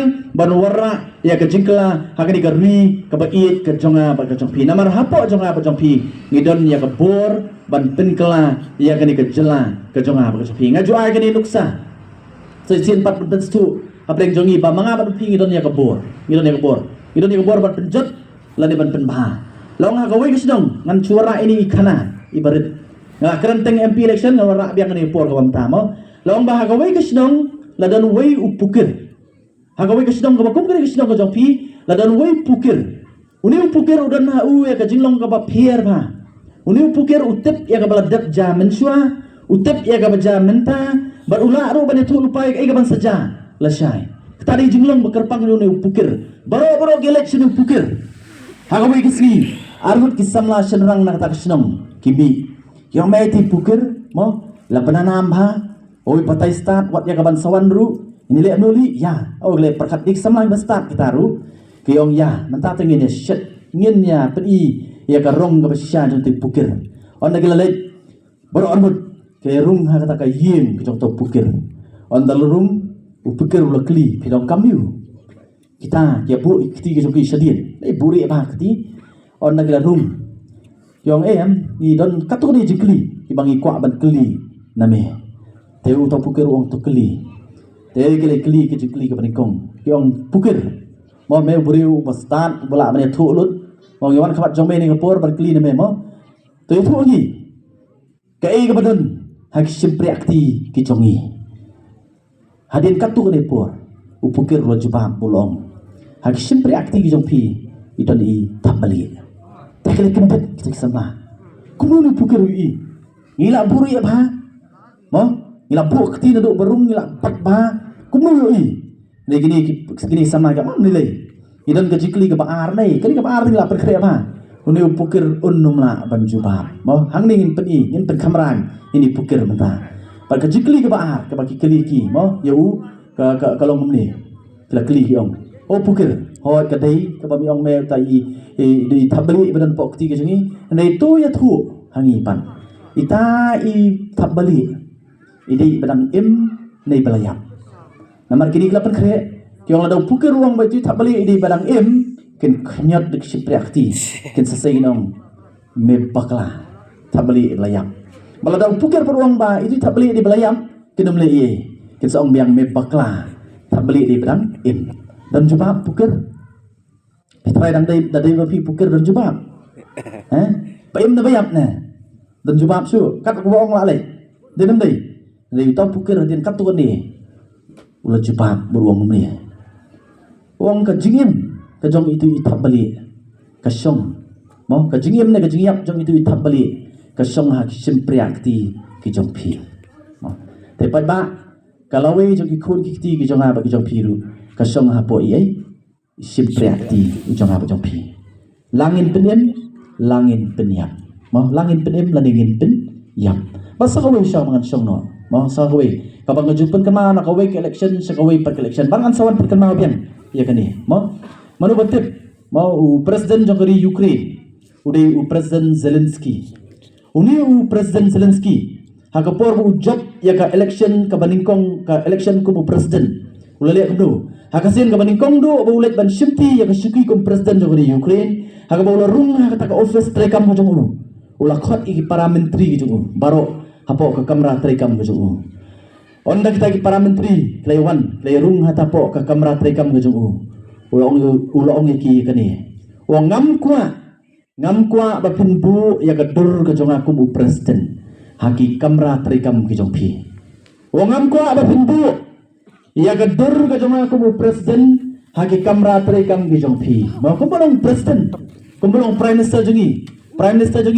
Kemudian banwara ya ke jingkla hakani ke ri ke bait ke jonga ba ke jongpi namar hapo jonga ba jongpi ngidon ya ke bor ban penkela ya kani ke jela ke jonga ba ke jongpi ngaju ai kani luksa sesien 4 ben stu apleng jongi ba manga ban pi ngidon ya ke bor ngidon ya ke bor ban penjot lani ban penba long ha kawai kesidong ngan suara ini ikana ibarat kerenteng MP election ngawara biang ni por kawam tamo long ba ha kawai kesidong ladan wei upukir hagawai kesidong kabakum kene kesidong ka jongpi ladan wei pukir uni upukir udan na u ya ka jinglong ka ba pier ba uni upukir utep ya ka baladak jamen sua utep ya ka baja menta barula ro bane tu lupai ai ka ban saja lasai tadi jinglong bekerpang uni upukir baro gelek sini upukir hagawai kesni arut kisamla senrang na kata kesidong kibi yang mai ti pukir mo la bananam ba oi patai start wat ya ka ban sawan ru ini le nuli ya le perkat dik samlang bestat kita ru keong ya menta tengin ya shit ngin ya pedi ya ka rong ka basya jong ti pukir on da le boro on ke rung ha kata ka yim ke jong to pukir on da rung upukir ula kli pidong kamiu kita ya bu ikti ke jong ki sedien le buri ba kti on da rung yong ni don katu ni jikli ibangi kwa ban kli name teu to pukir wong to kli Tei keli ke panikong kiong pukir mo me buriu bastan bala mane thu lut mo yawan khabat jome ni ngapor ban keli ne mo to thu ngi kai ke badan hak simpri akti ki jongi hadin katu ne por upukir lo jubam bulong hak simpri akti ki jongpi iton i tabali takle kempet kita sama kumu pukir i ngila buri ba mo ngila bukti na do berung ngila pat ba kumui ni gini sama ka mam nilai idan ka jikli ka baar nei kani ka baar ni la perkre ba uni pukir unnum la ban jubab mo hang ning peni in pen kamran ini pukir mata par ka jikli ka baar ka baki kli ki mo yau ka long ni kla kli ki ong o pukir ho ka dei ka bami ong me ta i di thabali badan pok ti ka jingi nei to ya thu hangi pan ita i thabali idei badan im nei balayap namar kini kelapan kre kiong ladau pukir ruang baju tak beli di badang ken kenyot dik sipriakti ken sesai nong mebakla tak beli layam baladau pukir peruang ba itu tak beli di belayam ken mele ye ken seong biang mebakla tak beli di badang dan jubab pukir try dang dai pi pukir dan jubab ba na bayap na dan jubab su kat ko ong la le den dai tau pukir den kat tu ni ulah jubab beruang ni uang ka jingim ka jong itu itab bali ka syong mo ka jingim na ka jingyap jong itu itab bali ka syong ha simpriakti ki jong pi mo te pat ba kalawe jong ikun ki ti ki jong ha ba ki jong pi ru ka syong ha po ai simpriakti ki jong ha ba jong pi langin penyam mo langin penyam laningin pen yam basa kawe syong mangan syong no mo sa kawe kapag ngajupan ka na kaway ka election sa kaway pa election bang ansawan pa kan biyan ya kani mo manu batip mo president jong kari Ukraine uday president Zelensky uni president Zelensky hakapor bu job ya ka election ka baningkong ka election ko president ulale ko hakasin ka baningkong do bu ulet ban shimti ya ka shiki ko president jong kari Ukraine hakabaw la rung hakata ka office trekam mo jong ula khot i parliamentary jong baro hapo ka kamera trekam jong onda kita ki para menteri Klaiwan Klairung hatapo ka kamera trekam ke jungu ulong ki kani wong ngam kwa ba pinbu ya ka dur ke jonga ku presiden haki kamera trekam ke jongpi wong ngam kwa ba pinbu ya ka dur ke jonga ku presiden haki kamera trekam ke jongpi ma ko bolong presiden ko bolong prime minister jungi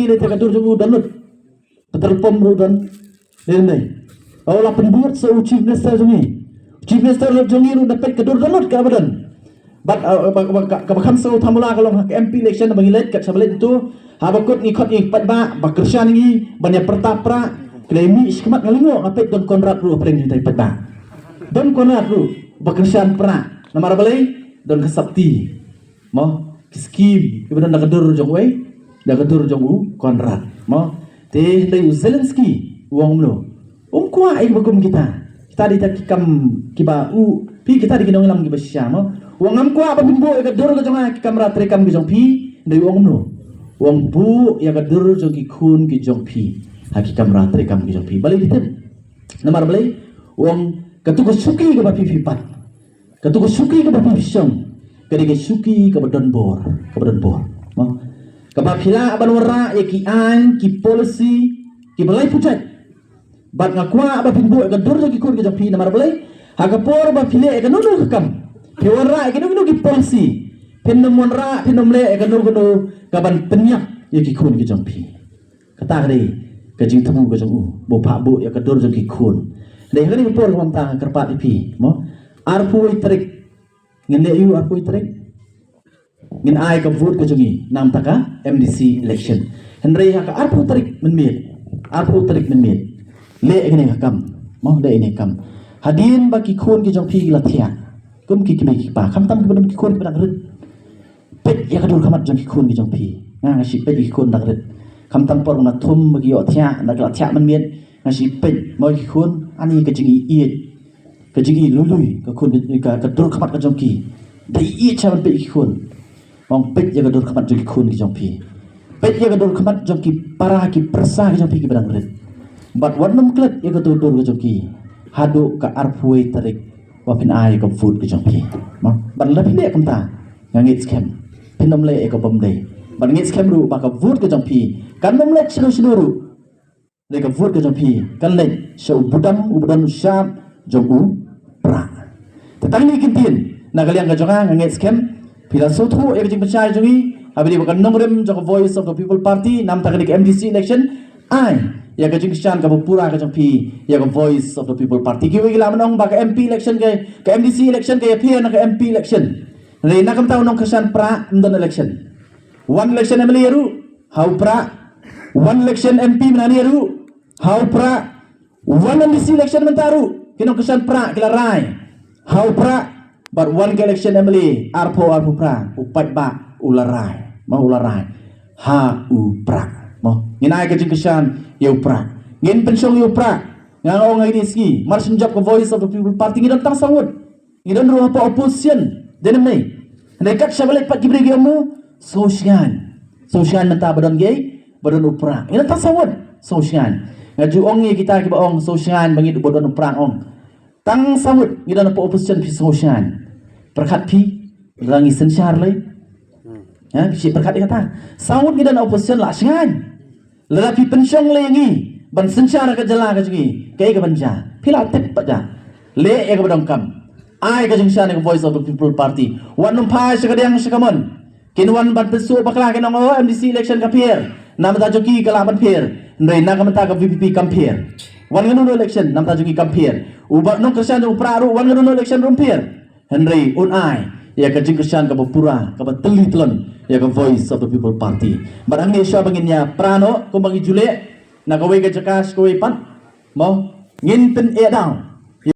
le ka dur jungu dalut petelpom rudan dene Olah penbuat so chief minister jongi ru dapat kedur dalut ka badan bat kabakam so thamula kalong MP election bang ilet kat sabelet itu habakut ngikot pat ba bakersyan ngi banyak pertapra klemi iskmat ngalingo apet don konrad ru preng dai pat ba don konrad ru bakersyan pra namar balai don kasapti mo skim kemudian dak kedur jong wei dak kedur jong konrad mo te dai Zelensky wong lo kwa ay bagum kita di takikam kiba pi kita di kinong lam gi basya mo wong am kwa ba bimbo ka dur ka jonga ki kamera trekam gi jong pi ndai wong no wong bu ya ka dur jong ki khun gi jong pi haki kamera trekam gi jong pi balai ditem namar balai wong katu ko suki ka ba pi pat katu ko suki ka ba pi syong kadi ke suki ka ba don bor mo ka ba phila ban wara ya ki an ki policy ki balai pucat bat ngakwa ba bimbo ka dur jong ki khun gi jong pi namar balai hagapor ba phile ka no kam Hewara ekanu ki policy penom monra penom le ekanu kaban penyak ya ki khun ki jong pi kata kali ka jing tamu ka jong bo pa bo ya ka dor jong ki khun le kani por kom ta kerpat pi mo arpu itrik ngin le yu arpu itrik ngin ai ka vote ka jongi nam taka MDC election henry ha ka arpu trik menmit le ekani ka kam mo le ini kam hadin ba ki khun ki jong pi la thia kum ki kimi ki pa kham tam ki ki khun dak rit pet ya kadul khamat jong ki khun ki jong pi nga si pet ki khun dak rit kham tam por na thum gi yo thya dak la thya man mien nga si pet mo ki khun ani ka jingi i ka jingi lui ka khun ka kadul khamat ka jong ki dai i cha man pet ki khun mong pet ya kadul khamat jong ki khun ki jong pi pet ya kadul khamat jong ki para ki persa ki jong pi ki badang rit bat wadnam klet ya kadul dor ka jong ki hadu ka arpui tarik wapin ai ko food ke jong pi mo ban la pile kam ta ngit scam pinom le ko bom le ban ngit scam ru ba ka vote ke jong pi kan mom le chilo ru le ka vote ke jong pi kan le so budam syam jong u pra tatang ni kintin na kalian ka jong ngit scam pila so thu e jing pachai jongi abri ba kan nongrem jong voice of the people party nam ta ka MDC election ai ya ka jing shan ka pura ka jong pi ya ka voice of the people party ki wi la manong ba ka MP election ka MDC election ka appear na ka MP election re na kam taw nong kasan pra ndon election one election MLA ru how pra one election MP manani ru how pra one MDC election mentaru kinong kasan pra kila rai how pra but one election MLA arpo pra upat ba ularai ma ularai ha u pra mo nginai ka jing kasan ya upra ngin pensyong ya upra ngao ngai ni ski marsin job ko voice of the people party ngidon tang sangut ngidon ro apa opposition denem nei nekat shabalik pat gibri giamu sosian menta badon gay badon upra ngidon tang sangut sosian ngaju ong ni kita ki baong sosian bangit badon upra ong tang sangut ngidon apa opposition pi sosian perkat pi rangi sensyar lai ha pi perkat kata sangut ngidon opposition la singan lelapi pensyong le yangi ban sensyara ka jala ka jingi kai ka banja pila tep pada le e ka badong kam ai ka jing shane ka voice of the people party wan num phai sa ka dang sa kamon kinwan ban pesu bakla ka nong MDC election ka pier nam ta joki ka laban pier ndai na ka mata ka VPP kam pier wan ngano election nam ta joki kam pier uba nong kersan u praru wan ngano election rum pier henry un ai ya ka jing kersan ka pura ka teli telon ya ka voice of the people party barang ni sya banginnya prano ko bangi jule na kawai ka jakas kawai pan mo ngin pen e down